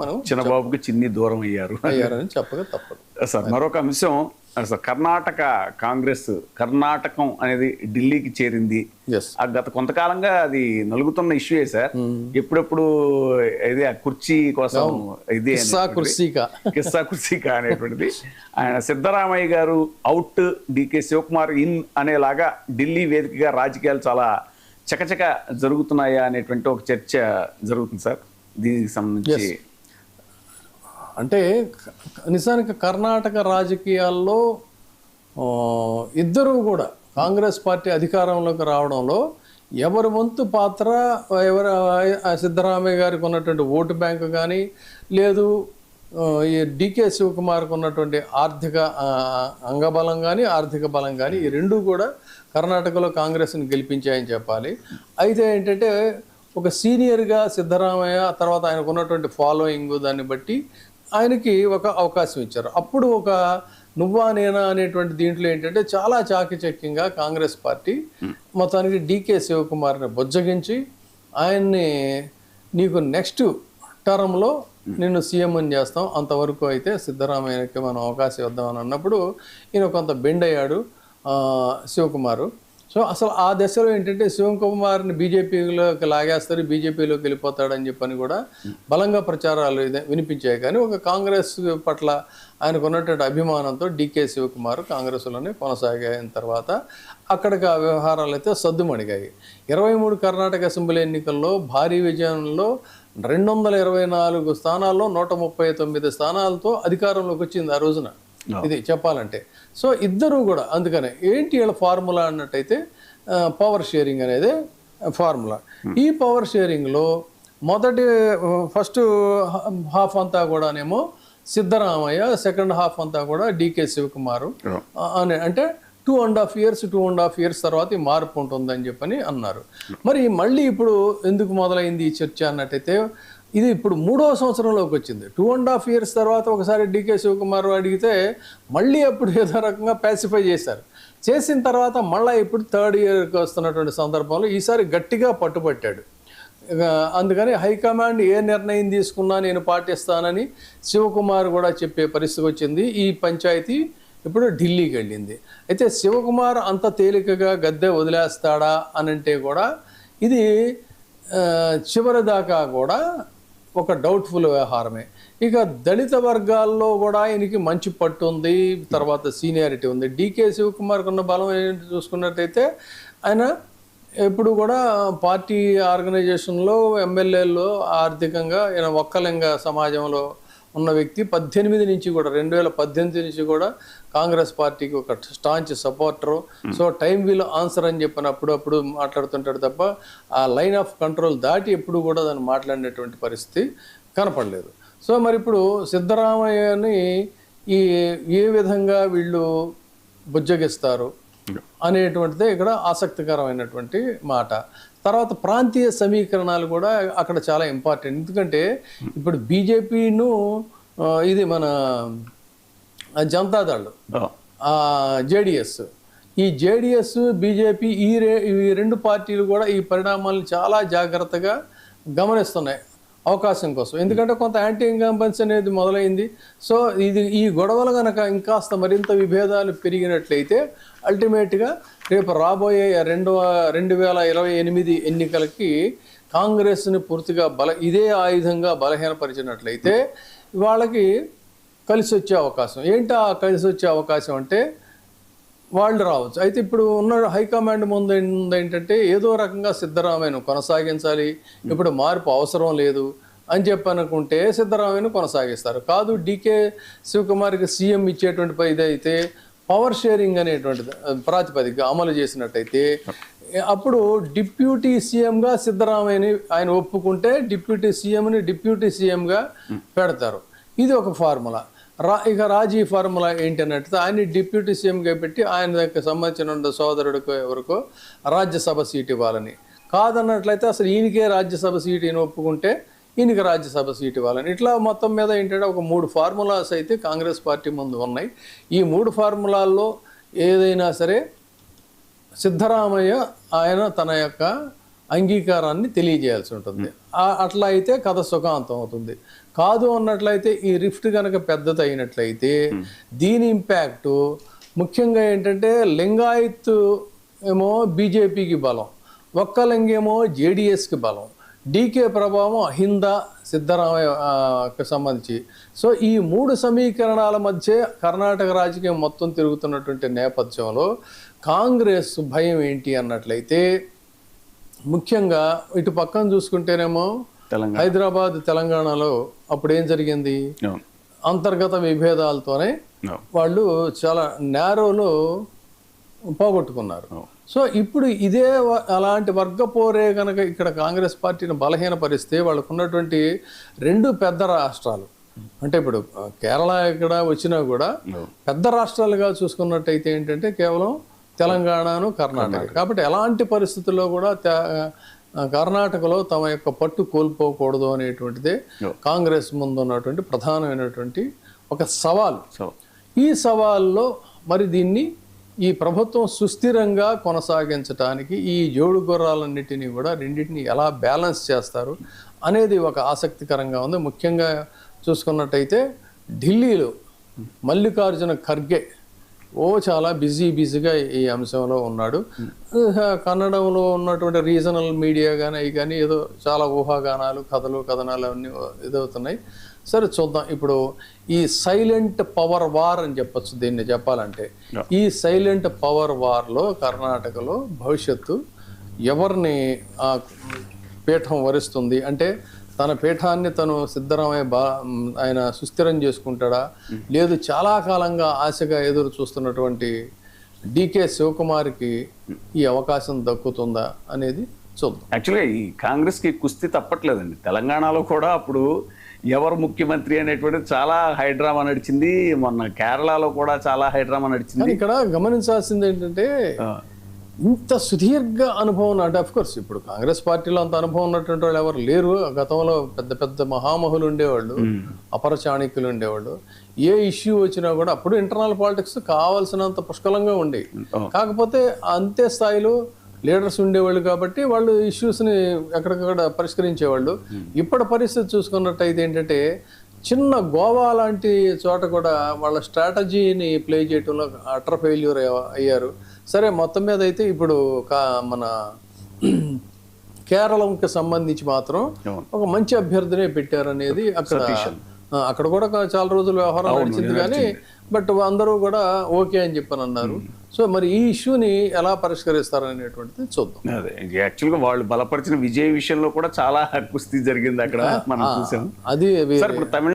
మనం చిన్నబాబుకి చిన్ని దూరం అయ్యారని చెప్పక తప్పదు. సార్ మరొక అంశం, అసలు కర్ణాటక కాంగ్రెస్ కర్ణాటకం అనేది ఢిల్లీకి చేరింది. గత కొంతకాలంగా అది నలుగుతున్న ఇష్యూయే సార్. ఎప్పుడెప్పుడు ఇది కుర్చీ కోసం ఇది కిస్సా కుర్చీకా అనేటువంటిది. ఆయన సిద్ధరామయ్య గారు అవుట్, డికే శివకుమార్ ఇన్ అనేలాగా ఢిల్లీ వేదికగా రాజకీయాలు చాలా చకచక జరుగుతున్నాయా అనేటువంటి ఒక చర్చ జరుగుతుంది సార్. దీనికి సంబంధించి అంటే నిజానికి కర్ణాటక రాజకీయాల్లో ఇద్దరూ కూడా కాంగ్రెస్ పార్టీ అధికారంలోకి రావడంలో ఎవరి వంతు పాత్ర, సిద్ధరామయ్య గారికి ఉన్నటువంటి ఓటు బ్యాంకు కానీ, లేదు ఈ డికే శివకుమార్కి ఉన్నటువంటి ఆర్థిక అంగబలం కానీ, ఆర్థిక బలం కానీ, ఈ రెండూ కూడా కర్ణాటకలో కాంగ్రెస్ని గెలిపించాయని చెప్పాలి. అయితే ఏంటంటే ఒక సీనియర్గా సిద్ధరామయ్య, తర్వాత ఆయనకు ఉన్నటువంటి ఫాలోయింగ్ దాన్ని బట్టి ఆయనకి ఒక అవకాశం ఇచ్చారు. అప్పుడు ఒక నువ్వా నేనా అనేటువంటి దీంట్లో ఏంటంటే చాలా చాకచక్యంగా కాంగ్రెస్ పార్టీ మొత్తానికి డికే శివకుమార్ని బుజ్జగించి ఆయన్ని నీకు నెక్స్ట్ టర్మ్లో నిన్ను సీఎంని చేస్తాం, అంతవరకు అయితే సిద్ధరామయ్యకి మనం అవకాశం ఇద్దామని అన్నప్పుడు ఈయన కొంత బెండ్ అయ్యాడు శివకుమారు. సో అసలు ఆ దశలో ఏంటంటే శివకుమార్ని బీజేపీలోకి లాగేస్తారు, బీజేపీలోకి వెళ్ళిపోతాడని చెప్పని కూడా బలంగా ప్రచారాలు వినిపించాయి. కానీ ఒక కాంగ్రెస్ పట్ల ఆయనకు ఉన్నటువంటి అభిమానంతో డికే శివకుమార్ కాంగ్రెస్లోనే కొనసాగిన తర్వాత అక్కడికి ఆ వ్యవహారాలు అయితే సద్దుమణిగాయి. 23 కర్ణాటక అసెంబ్లీ ఎన్నికల్లో భారీ విజయంలో 224 స్థానాల్లో 139 స్థానాలతో అధికారంలోకి వచ్చింది ఆ రోజున. ఇది చెప్పాలంటే సో ఇద్దరు కూడా అందుకనే ఏంటి వీళ్ళ ఫార్ములా అన్నట్టయితే పవర్ షేరింగ్ అనేది ఫార్ములా. ఈ పవర్ షేరింగ్లో ఫస్ట్ హాఫ్ అంతా కూడానేమో సిద్ధరామయ్య, సెకండ్ హాఫ్ అంతా కూడా డికే శివకుమారు అని, అంటే 2.5 years తర్వాత ఈ మార్పు ఉంటుందని చెప్పని అన్నారు. మరి మళ్ళీ ఇప్పుడు ఎందుకు మొదలైంది ఈ చర్చ అన్నట్టయితే ఇది ఇప్పుడు 3వ సంవత్సరంలోకి వచ్చింది. 2.5 years తర్వాత ఒకసారి డికే శివకుమార్ అడిగితే మళ్ళీ అప్పుడు ఏదో రకంగా ప్యాసిఫై చేశారు. చేసిన తర్వాత మళ్ళీ ఇప్పుడు 3rd yearకి వస్తున్నటువంటి సందర్భంలో ఈసారి గట్టిగా పట్టుబట్టాడు. అందుకని హైకమాండ్ ఏ నిర్ణయం తీసుకున్నా నేను పాటిస్తానని శివకుమార్ కూడా చెప్పే పరిస్థితి వచ్చింది. ఈ పంచాయతీ ఇప్పుడు ఢిల్లీకి వెళ్ళింది. అయితే శివకుమార్ అంత తేలికగా గద్దె వదిలేస్తాడా అనంటే కూడా ఇది చివరి దాకా కూడా ఒక డౌట్ఫుల్ వ్యవహారమే. ఇక దళిత వర్గాల్లో కూడా ఆయనకి మంచి పట్టు ఉంది, తర్వాత సీనియారిటీ ఉంది. డికే శివకుమార్కి ఉన్న బలం ఏంటి చూసుకున్నట్టయితే ఆయన ఎప్పుడు కూడా పార్టీ ఆర్గనైజేషన్లో, ఎమ్మెల్యేల్లో ఆర్థికంగా ఈయన ఒక్కలింగ సమాజంలో ఉన్న వ్యక్తి. 18 నుంచి కూడా 2018 నుంచి కూడా కాంగ్రెస్ పార్టీకి ఒక staunch supporter. So time will answer అని చెప్పిన అప్పుడప్పుడు మాట్లాడుతుంటాడు తప్ప ఆ లైన్ ఆఫ్ కంట్రోల్ దాటి ఎప్పుడు కూడా దాన్ని మాట్లాడినటువంటి పరిస్థితి కనపడలేదు. సో మరి ఇప్పుడు సిద్ధరామయ్యని ఏ విధంగా వీళ్ళు బుజ్జగిస్తారు అనేటువంటిదే ఇక్కడ ఆసక్తికరమైనటువంటి మాట. తర్వాత ప్రాంతీయ సమీకరణాలు కూడా అక్కడ చాలా ఇంపార్టెంట్. ఎందుకంటే ఇప్పుడు బీజేపీను ఇది మన జనతాదళ్, జేడిఎస్, ఈ జేడిఎస్ బీజేపీ ఈ రెండు పార్టీలు కూడా ఈ పరిణామాలను చాలా జాగ్రత్తగా గమనిస్తున్నాయి అవకాశం కోసం. ఎందుకంటే కొంత యాంటీ ఇన్కంబెన్సీ అనేది మొదలైంది. సో ఈ గొడవలు కనుక ఇంకాస్త మరింత విభేదాలు పెరిగినట్లయితే అల్టిమేట్గా రేపు రాబోయే 2028 ఎన్నికలకి కాంగ్రెస్ని పూర్తిగా ఇదే ఆయుధంగా బలహీనపరిచినట్లయితే వాళ్ళకి కలిసి వచ్చే అవకాశం. ఏంటా కలిసి వచ్చే అవకాశం అంటే వాళ్ళు రావచ్చు. అయితే ఇప్పుడు ఉన్న హైకమాండ్ ముందు ఏంటంటే ఏదో రకంగా సిద్ధరామయ్యను కొనసాగించాలి, ఇప్పుడు మార్పు అవసరం లేదు అని చెప్పనుకుంటే సిద్ధరామయ్యను కొనసాగిస్తారు. కాదు డికే శివకుమార్కి సీఎం ఇచ్చేటువంటి ఇదైతే పవర్ షేరింగ్ అనేటువంటిది ప్రాతిపదిక అమలు చేసినట్టయితే అప్పుడు డిప్యూటీ సీఎంగా సిద్ధరామయ్యని ఆయన ఒప్పుకుంటే డిప్యూటీ సీఎంగా పెడతారు. ఇది ఒక ఫార్ములా. ఇక రాజీ ఫార్ములా ఏంటన్నట్టు ఆయన డిప్యూటీ సీఎంగా పెట్టి ఆయన దగ్గర సంబంధించిన సోదరుడికో ఎవరికో రాజ్యసభ సీట్ ఇవ్వాలని. కాదన్నట్లయితే అసలు ఈయనకే రాజ్యసభ సీట్ ఈయన ఒప్పుకుంటే ఈయనకి రాజ్యసభ సీట్ ఇవ్వాలని. ఇట్లా మొత్తం మీద ఏంటంటే ఒక 3 ఫార్ములాస్ అయితే కాంగ్రెస్ పార్టీ ముందు ఉన్నాయి. ఈ 3 ఫార్ములాల్లో ఏదైనా సరే సిద్ధరామయ్య ఆయన తన యొక్క అంగీకారాన్ని తెలియజేయాల్సి ఉంటుంది. అట్లా అయితే కథ సుఖాంతం అవుతుంది. కాదు అన్నట్లయితే ఈ రిఫ్ట్ కనుక పెద్దది అయినట్లయితే దీని ఇంపాక్ట్ ముఖ్యంగా ఏంటంటే లింగాయత్ ఏమో బీజేపీకి బలం, ఒక్కలింగేమో జేడిఎస్కి బలం, డీకే ప్రభావం అహింద సిద్ధరామయ్యకి సంబంధించి. సో ఈ 3 సమీకరణాల మధ్య కర్ణాటక రాజకీయం మొత్తం తిరుగుతున్నటువంటి నేపథ్యంలో కాంగ్రెస్ భయం ఏంటి అన్నట్లయితే ముఖ్యంగా ఇటు పక్కన చూసుకుంటేనేమో హైదరాబాద్ తెలంగాణలో అప్పుడు ఏం జరిగింది, అంతర్గత విభేదాలతోనే వాళ్ళు చాలా నేరోలో పోగొట్టుకున్నారు. సో ఇప్పుడు ఇదే అలాంటి వర్గపోరే కనుక ఇక్కడ కాంగ్రెస్ పార్టీని బలహీనపరిస్తే వాళ్ళకు ఉన్నటువంటి 2 పెద్ద రాష్ట్రాలు, అంటే ఇప్పుడు కేరళ ఇక్కడ వచ్చినా కూడా పెద్ద రాష్ట్రాలుగా చూసుకున్నట్టయితే ఏంటంటే కేవలం తెలంగాణను కర్ణాటక. కాబట్టి ఎలాంటి పరిస్థితుల్లో కూడా కర్ణాటకలో తమ యొక్క పట్టు కోల్పోకూడదు అనేటువంటిదే కాంగ్రెస్ ముందు ఉన్నటువంటి ప్రధానమైనటువంటి ఒక సవాలు. ఈ సవాల్లో మరి దీన్ని ఈ ప్రభుత్వం సుస్థిరంగా కొనసాగించడానికి ఈ జోడు గుర్రాలన్నిటినీ కూడా రెండింటిని ఎలా బ్యాలెన్స్ చేస్తారు అనేది ఒక ఆసక్తికరంగా ఉంది. ముఖ్యంగా చూసుకున్నట్టయితే ఢిల్లీలో మల్లికార్జున ఖర్గే చాలా బిజీగా ఈ అంశంలో ఉన్నాడు. కన్నడంలో ఉన్నటువంటి రీజనల్ మీడియా కానీ అవి కానీ ఏదో చాలా ఊహాగానాలు కథనాలు అన్నీ ఇదవుతున్నాయి. సరే చూద్దాం. ఇప్పుడు ఈ సైలెంట్ పవర్ వార్ అని చెప్పచ్చు దీన్ని చెప్పాలంటే. ఈ సైలెంట్ పవర్ వార్లో కర్ణాటకలో భవిష్యత్తు ఎవరిని పీఠం వరిస్తుంది అంటే తన పీఠాన్ని తను సిద్ధరామయ్య ఆయన సుస్థిరం చేసుకుంటాడా, లేదు చాలా కాలంగా ఆశగా ఎదురు చూస్తున్నటువంటి డీకే శివకుమార్కి ఈ అవకాశం దక్కుతుందా అనేది చూద్దాం. యాక్చువల్గా ఈ కాంగ్రెస్కి కుస్తీ తప్పట్లేదండి. తెలంగాణలో కూడా అప్పుడు ఎవరు ముఖ్యమంత్రి అనేటువంటిది చాలా హైడ్రామా నడిచింది. మొన్న కేరళలో కూడా చాలా హైడ్రామా నడిచింది. ఇక్కడ గమనించాల్సింది ఏంటంటే ఇంత సుదీర్ఘ అనుభవం అంటే అఫ్కోర్స్ ఇప్పుడు కాంగ్రెస్ పార్టీలో అంత అనుభవం ఉన్నటువంటి వాళ్ళు ఎవరు లేరు. గతంలో పెద్ద పెద్ద మహామహులు ఉండేవాళ్ళు, అపర చాణక్యులు ఉండేవాళ్ళు. ఏ ఇష్యూ వచ్చినా కూడా అప్పుడు ఇంటర్నల్ పాలిటిక్స్ కావాల్సినంత పుష్కలంగా ఉండేవి. కాకపోతే అంతే స్థాయిలో లీడర్స్ ఉండేవాళ్ళు కాబట్టి వాళ్ళు ఇష్యూస్ని ఎక్కడికక్కడ పరిష్కరించేవాళ్ళు. ఇప్పటి పరిస్థితి చూసుకున్నట్టయితే ఏంటంటే చిన్న గోవా లాంటి చోట కూడా వాళ్ళ స్ట్రాటజీని ప్లే చేయడంలో అటర్ ఫెయిల్యూర్ అయ్యారు. సరే మొత్తం మీద అయితే ఇప్పుడు మన కేరళంకి సంబంధించి మాత్రం ఒక మంచి అభ్యర్థినే పెట్టారనేది అక్కడ కూడా చాలా రోజులు వ్యవహారం నడిచింది కానీ బట్ అందరూ కూడా ఓకే అని చెప్పని అన్నారు. సో మరి ఈ ఇష్యూని ఎలా పరిష్కరిస్తారనేటువంటిది చూద్దాం. అదే యాక్చువల్గా వాళ్ళు బలపరిచిన విజయ విషయంలో కూడా చాలా కుస్తీ జరిగింది అక్కడ మనం చూసాం. అది ఇప్పుడు తమిళ